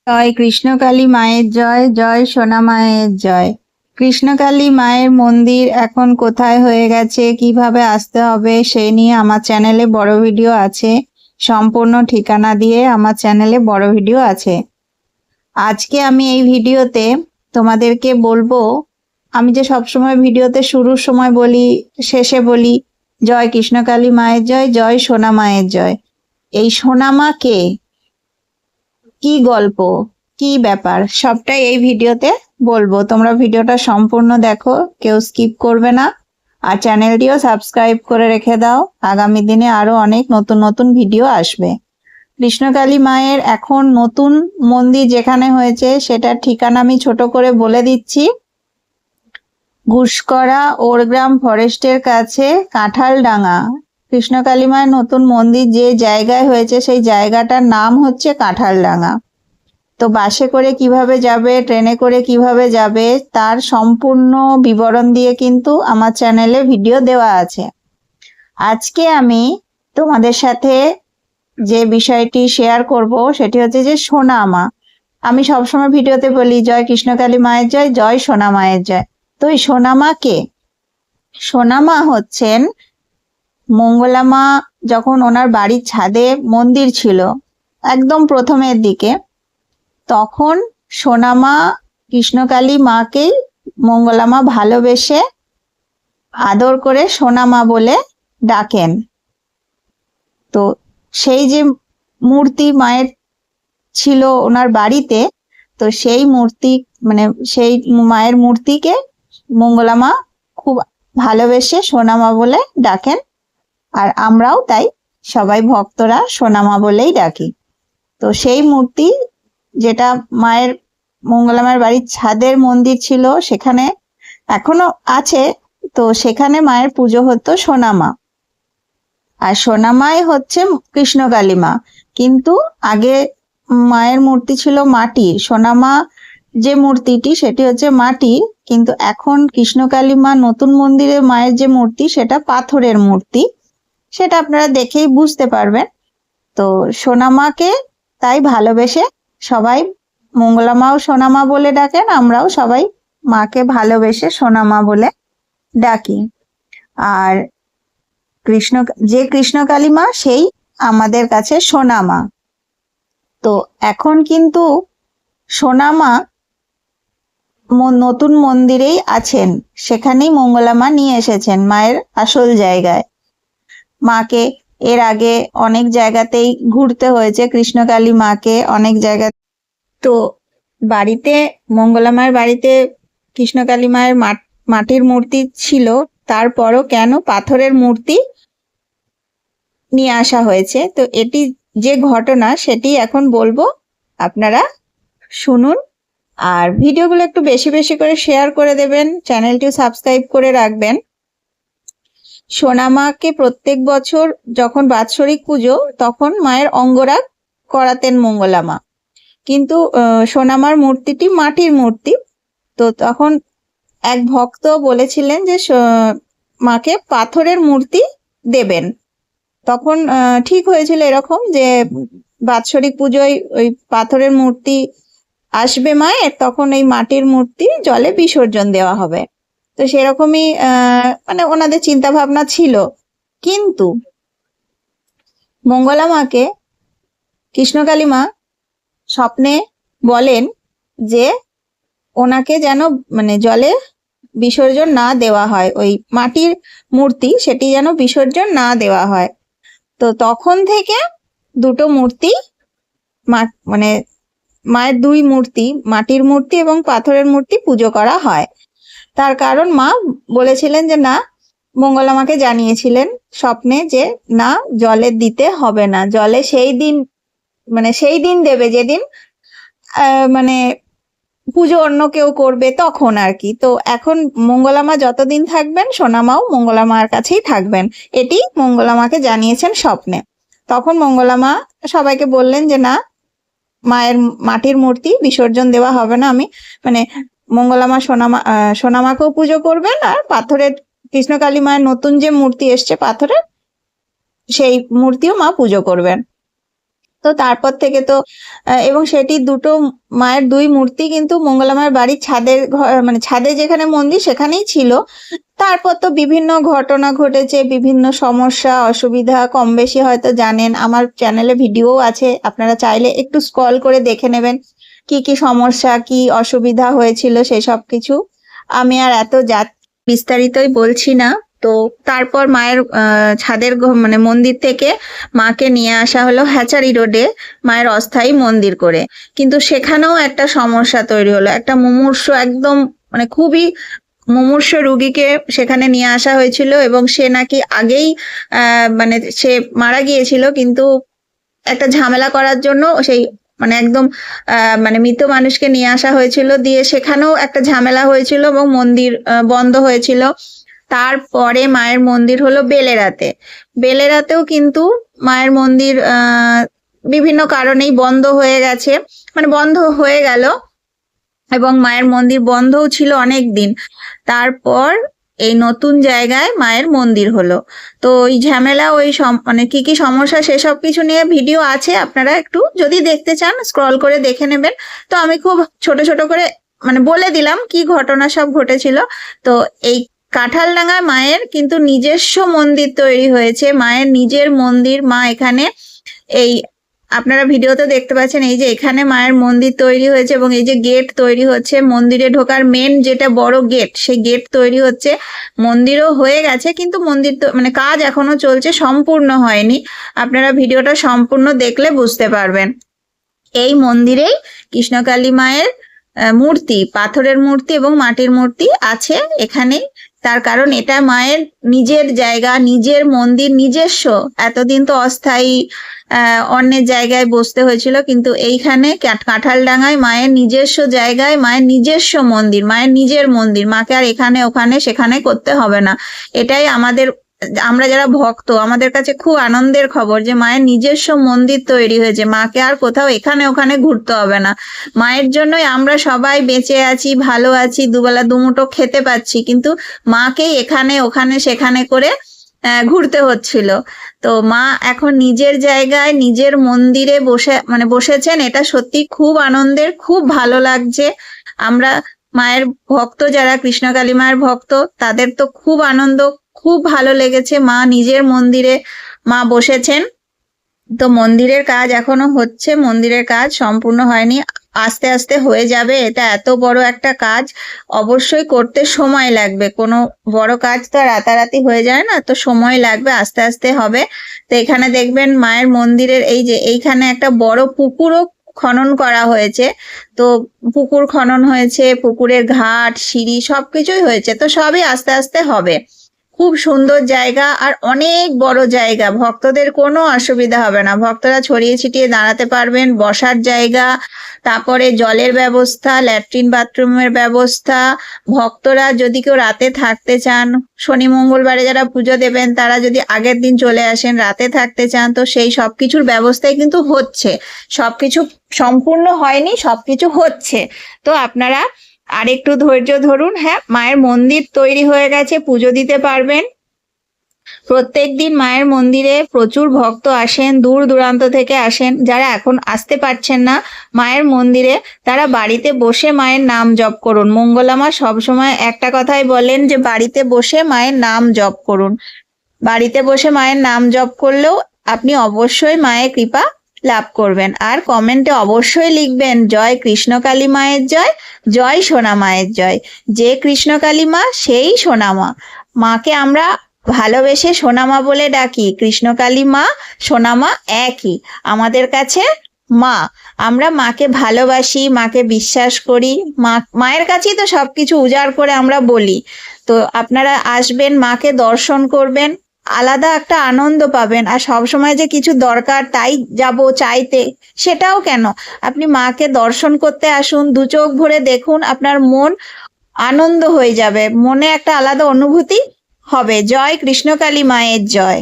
জয় কৃষ্ণকালী মায়ের জয়, জয় সোনা মায়ের জয়। কৃষ্ণকালী মায়ের মন্দির এখন কোথায় হয়ে গেছে, কিভাবে আসতে হবে সেই নিয়ে আমার চ্যানেলে বড় ভিডিও আছে। সম্পূর্ণ ঠিকানা দিয়ে আমার চ্যানেলে বড় ভিডিও আছে। আজকে আমি এই ভিডিওতে তোমাদেরকে বলবো, আমি যে সবসময় ভিডিওতে শুরুর সময় বলি, শেষে বলি জয় কৃষ্ণকালী মায়ের জয়, জয় সোনা মায়ের জয়। এই সোনা মা কে, কি গল্প, কি ব্যাপার, সবটাই এই ভিডিওতে বলবো। তোমরা ভিডিওটা সম্পূর্ণ দেখো, কেউ স্কিপ করবে না। আর চ্যানেলটিও সাবস্ক্রাইব করে রেখে দাও, আগামী দিনে আরো অনেক নতুন নতুন ভিডিও আসবে। কৃষ্ণকালী মায়ের এখন নতুন মন্দির যেখানে হয়েছে সেটার ঠিকানা আমি ছোট করে বলে দিচ্ছি। ঘুষকরা ওরগ্রাম ফরেস্টের কাছে কাঁঠালডাঙ্গা। কৃষ্ণকালী মায়ের নতুন মন্দির যে জায়গায় হয়েছে সেই জায়গাটার নাম হচ্ছে কাঁঠালডাঙ্গা। তো বাসে করে কিভাবে যাবে, ট্রেনে করে কিভাবে যাবে, তার সম্পূর্ণ বিবরণ দিয়ে কিন্তু আমার চ্যানেলে ভিডিও দেওয়া আছে। আজকে আমি তোমাদের সাথে যে বিষয়টি শেয়ার করব সেটি হচ্ছে যে সোনা মা। আমি সবসময় ভিডিওতে বলি জয় কৃষ্ণকালী মায়ের জয়, জয় সোনা মায়ের জয়। তো এই সোনা মা কে? সোনা মা হচ্ছেন মঙ্গলা মা যখন ওনার বাড়ির ছাদে মন্দির ছিল একদম প্রথমের দিকে, তখন সোনা মা কৃষ্ণকালী মাকেই মঙ্গলা মা ভালোবেসে আদর করে সোনা মা বলে ডাকেন। তো সেই যে মূর্তি মায়ের ছিল ওনার বাড়িতে, তো সেই মূর্তি মানে সেই মায়ের মূর্তিকে মঙ্গলা মা খুব ভালোবেসে সোনা মা বলে ডাকেন। আর আমরাও তাই সবাই ভক্তরা সোনা মা বলেই ডাকি। তো সেই মূর্তি যেটা মায়ের মঙ্গলা মায়ের বাড়ির ছাদের মন্দির ছিল সেখানে এখনো আছে। তো সেখানে মায়ের পুজো হতো সোনা মা। আর সোনা মাই হচ্ছে কৃষ্ণকালী মা। কিন্তু আগে মায়ের মূর্তি ছিল মাটির, সোনা মা যে মূর্তিটি সেটি হচ্ছে মাটির। কিন্তু এখন কৃষ্ণকালী মা নতুন মন্দিরে মায়ের যে মূর্তি সেটা পাথরের মূর্তি, সেটা আপনারা দেখেই বুঝতে পারবেন। তো সোনা মাকে তাই ভালোবেসে সবাই মঙ্গলা মাও সোনা মা বলে ডাকেন, আমরাও সবাই মাকে ভালোবেসে সোনা মা বলে ডাকি। আর কৃষ্ণকালী মা সেই আমাদের কাছে সোনা মা। তো এখন কিন্তু সোনা মা নতুন মন্দিরেই আছেন, সেখানেই মঙ্গলা মা নিয়ে এসেছেন মায়ের আসল জায়গায়। মাকে এর আগে অনেক জায়গাতেই ঘুরতে হয়েছে, কৃষ্ণকালী মাকে অনেক জায়গা। তো বাড়িতে মঙ্গলা মায়ের বাড়িতে কৃষ্ণকালী মায়ের মাটির মূর্তি ছিল, তারপরও কেন পাথরের মূর্তি নিয়ে আসা হয়েছে, তো এটি যে ঘটনা সেটি এখন বলবো, আপনারা শুনুন। আর ভিডিওগুলো একটু বেশি বেশি করে শেয়ার করে দেবেন, চ্যানেলটিও সাবস্ক্রাইব করে রাখবেন। সোনা মাকে প্রত্যেক বছর যখন বাৎসরিক পুজো তখন মায়ের অঙ্গরাগ করাতেন মঙ্গলা মা। কিন্তু সোনা মার মূর্তিটি মাটির মূর্তি। তো তখন এক ভক্ত বলেছিলেন যে মাকে পাথরের মূর্তি দেবেন। তখন ঠিক হয়েছিল এরকম যে বাৎসরিক পুজোয় ওই পাথরের মূর্তি আসবে মায়ের, তখন এই মাটির মূর্তি জলে বিসর্জন দেওয়া হবে। তো সেরকমই মানে ওনাদের চিন্তা ভাবনা ছিল। কিন্তু মঙ্গলা মাকে কৃষ্ণকালী মা স্বপ্নে বলেন যে ওনাকে যেন মানে জলে বিসর্জন না দেওয়া হয়, ওই মাটির মূর্তি সেটি যেন বিসর্জন না দেওয়া হয়। তো তখন থেকে দুটো মূর্তি মানে মায়ের দুই মূর্তি, মাটির মূর্তি এবং পাথরের মূর্তি পুজো করা হয়। তার কারণ মা বলেছিলেন যে না, মঙ্গলা মাকে জানিয়েছিলেন স্বপ্নে যে না, জলে দিতে হবে না, জলে সেই দিন দেবে যেদিন মানে পুজো অন্য কেউ করবে তখন আর কি। তো এখন মঙ্গলা মা যতদিন থাকবেন সোনা মাও মঙ্গলা মার কাছেই থাকবেন, এটি মঙ্গলা মাকে জানিয়েছেন স্বপ্নে। তখন মঙ্গলা মা সবাইকে বললেন যে না, মায়ের মাটির মূর্তি বিসর্জন দেওয়া হবে না, আমি মানে মঙ্গলা মা সোনা মাকেও পুজো করবেন, আর পাথরের কৃষ্ণকালী মায়ের নতুন যে মূর্তি এসছে পাথরের সেই মূর্তিও মা পুজো করবেন। তো তারপর থেকে তো এবং সেটি দুটো মায়ের দুই মূর্তি কিন্তু মঙ্গলা মায়ের বাড়ির ছাদের মানে ছাদে যেখানে মন্দির সেখানেই ছিল। তারপর তো বিভিন্ন ঘটনা ঘটেছে, বিভিন্ন সমস্যা অসুবিধা কম বেশি হয়তো জানেন, আমার চ্যানেলে ভিডিও আছে, আপনারা চাইলে একটু স্ক্রল করে দেখে নেবেন কি কি সমস্যা কি অসুবিধা হয়েছিল সেসব কিছু। আমি আর এত বিস্তারিতই বলছি না। তো তারপর মায়ের ছাদের মানে মন্দির থেকে মাকে নিয়ে আসা হলো হ্যাচারি রোডে মায়ের অস্থায়ী মন্দির করে। কিন্তু সেখানেও একটা সমস্যা তৈরি হলো, একটা মুমূর্ষু একদম মানে খুবই মুমূর্ষ রুগীকে সেখানে নিয়ে আসা হয়েছিল এবং সে নাকি আগেই মানে সে মারা গিয়েছিল, কিন্তু একটা ঝামেলা করার জন্য সেই মানে একদম মানে মৃত মানুষকে নিয়ে আসা হয়েছিল, দিয়ে সেখানেও একটা ঝামেলা হয়েছিল এবং মন্দির বন্ধ হয়েছিল। তারপরে মায়ের মন্দির হলো বেলেরাতে। বেলেরাতেও কিন্তু মায়ের মন্দির বিভিন্ন কারণেই বন্ধ হয়ে গেছে, মানে বন্ধ হয়ে গেল এবং মায়ের মন্দির বন্ধও ছিল অনেক দিন। তারপর এই নতুন জায়গায় মায়ের মন্দির হলো। তো ওই ঝামেলা ওই মানে কি কি সমস্যা সেসব কিছু নিয়ে ভিডিও আছে, আপনারা একটু যদি দেখতে চান স্ক্রল করে দেখে নেবেন। তো আমি খুব ছোট ছোট করে মানে বলে দিলাম কি ঘটনা সব ঘটেছিল। তো এই কাঁঠালডাঙ্গায় মায়ের কিন্তু নিজস্ব মন্দির তৈরি হয়েছে, মায়ের নিজের মন্দির। মা এখানে এই আপনারা ভিডিওতে দেখতে পাচ্ছেন এই যে এখানে মায়ের মন্দির তৈরি হয়েছে এবং এই যে গেট তৈরি হচ্ছে, মন্দিরে ঢোকার মেন যেটা বড় গেট সেই গেট তৈরি হচ্ছে। মন্দিরও হয়ে গেছে কিন্তু মন্দির তো মানে কাজ এখনো চলছে, সম্পূর্ণ হয়নি। আপনারা ভিডিওটা সম্পূর্ণ দেখলে বুঝতে পারবেন। এই মন্দিরেই কৃষ্ণকালী মায়ের মূর্তি, পাথরের মূর্তি এবং মাটির মূর্তি আছে এখানেই। তার কারণ এটা মায়ের নিজের জায়গা, নিজের মন্দির, নিজস্ব। এতদিন তো অস্থায়ী অন্যের জায়গায় বসতে হয়েছিল, কিন্তু এইখানে কাঁঠালডাঙ্গায় মায়ের নিজস্ব জায়গায় মায়ের নিজস্ব মন্দির, মায়ের নিজের মন্দির। মাকে আর এখানে ওখানে সেখানে করতে হবে না। এটাই আমরা যারা ভক্ত আমাদের কাছে খুব আনন্দের খবর যে মায়ের নিজস্ব মন্দির তৈরি হয়েছে, মাকে আর কোথাও এখানে ওখানে ঘুরতে হবে না। মায়ের জন্যই আমরা সবাই বেঁচে আছি, ভালো আছি, দুবেলা দুমুঠো খেতে পাচ্ছি, কিন্তু মাকেই এখানে ওখানে সেখানে করে ঘুরতে হচ্ছিল। তো মা এখন নিজের জায়গায় নিজের মন্দিরে বসেছেন, এটা সত্যি খুব আনন্দের, খুব ভালো লাগছে। আমরা মায়ের ভক্ত যারা কৃষ্ণকালী মায়ের ভক্ত তাদের তো খুব আনন্দ, খুব ভালো লেগেছে। মা নিজের মন্দিরে মা বসেছেন। তো মন্দিরের কাজ এখনো হচ্ছে, মন্দিরের কাজ সম্পূর্ণ হয়নি, আস্তে আস্তে হয়ে যাবে। এটা এত বড় একটা কাজ, অবশ্যই করতে সময় লাগবে। কোনো বড় কাজ তো রাতারাতি হয়ে যায় না, তো সময় লাগবে, আস্তে আস্তে হবে। তো এখানে দেখবেন মায়ের মন্দিরের এই যে এইখানে একটা বড় পুকুরও খনন করা হয়েছে। তো পুকুর খনন হয়েছে, পুকুরের ঘাট সিঁড়ি সবকিছুই হয়েছে। তো সবই আস্তে আস্তে হবে। খুব সুন্দর জায়গা আর অনেক বড় জায়গা, ভক্তদের কোনো অসুবিধা হবে না। ভক্তরা ছড়িয়ে ছিটিয়ে দাঁড়াতে পারবেন, বসার জায়গা, তারপরে জলের ব্যবস্থা, ল্যাট্রিন বাথরুমের ব্যবস্থা। ভক্তরা যদি কেউ রাতে থাকতে চান, শনি মঙ্গলবারে যারা পুজো দেবেন তারা যদি আগের দিন চলে আসেন, রাতে থাকতে চান, তো সেই সবকিছুর ব্যবস্থাই কিন্তু হচ্ছে। সবকিছু সম্পূর্ণ হয়নি, সবকিছু হচ্ছে। তো আপনারা আর একটু ধৈর্য ধরুন। হ্যাঁ, মায়ের মন্দির তৈরি হয়ে গেছে, পুজো দিতে পারবেন। প্রত্যেকদিন মায়ের মন্দিরে প্রচুর ভক্ত আসেন, দূর দূরান্ত থেকে আসেন। যারা এখন আসতে পারছেন না মায়ের মন্দিরে, তারা বাড়িতে বসে মায়ের নাম জপ করুন। মঙ্গলা মা সবসময় একটা কথাই বলেন যে বাড়িতে বসে মায়ের নাম জপ করুন। বাড়িতে বসে মায়ের নাম জপ করলেও আপনি অবশ্যই মায়ের কৃপা লাভ করবেন। আর কমেন্টে অবশ্যই লিখবেন জয় কৃষ্ণকালী মায়ের জয়, জয় সোনা মায়ের জয়। যে কৃষ্ণকালী মা সেই সোনা মা। মাকে আমরা ভালোবেসে সোনামা বলে ডাকি, কৃষ্ণকালী মা সোনামা একই আমাদের কাছে মা। আমরা মাকে ভালোবাসি, মাকে বিশ্বাস করি, মায়ের কাছেই তো সবকিছু উজাড় করে আমরা বলি। তো আপনারা আসবেন, মাকে দর্শন করবেন, আলাদা একটা আনন্দ পাবেন। আর সবসময় যে কিছু দরকার তাই যাব চাইতে, সেটাও কেন, আপনি মাকে দর্শন করতে আসুন, দু চোখ ভরে দেখুন, আপনার মন আনন্দ হয়ে যাবে, মনে একটা আলাদা অনুভূতি হবে। জয় কৃষ্ণকালী মায়ের জয়।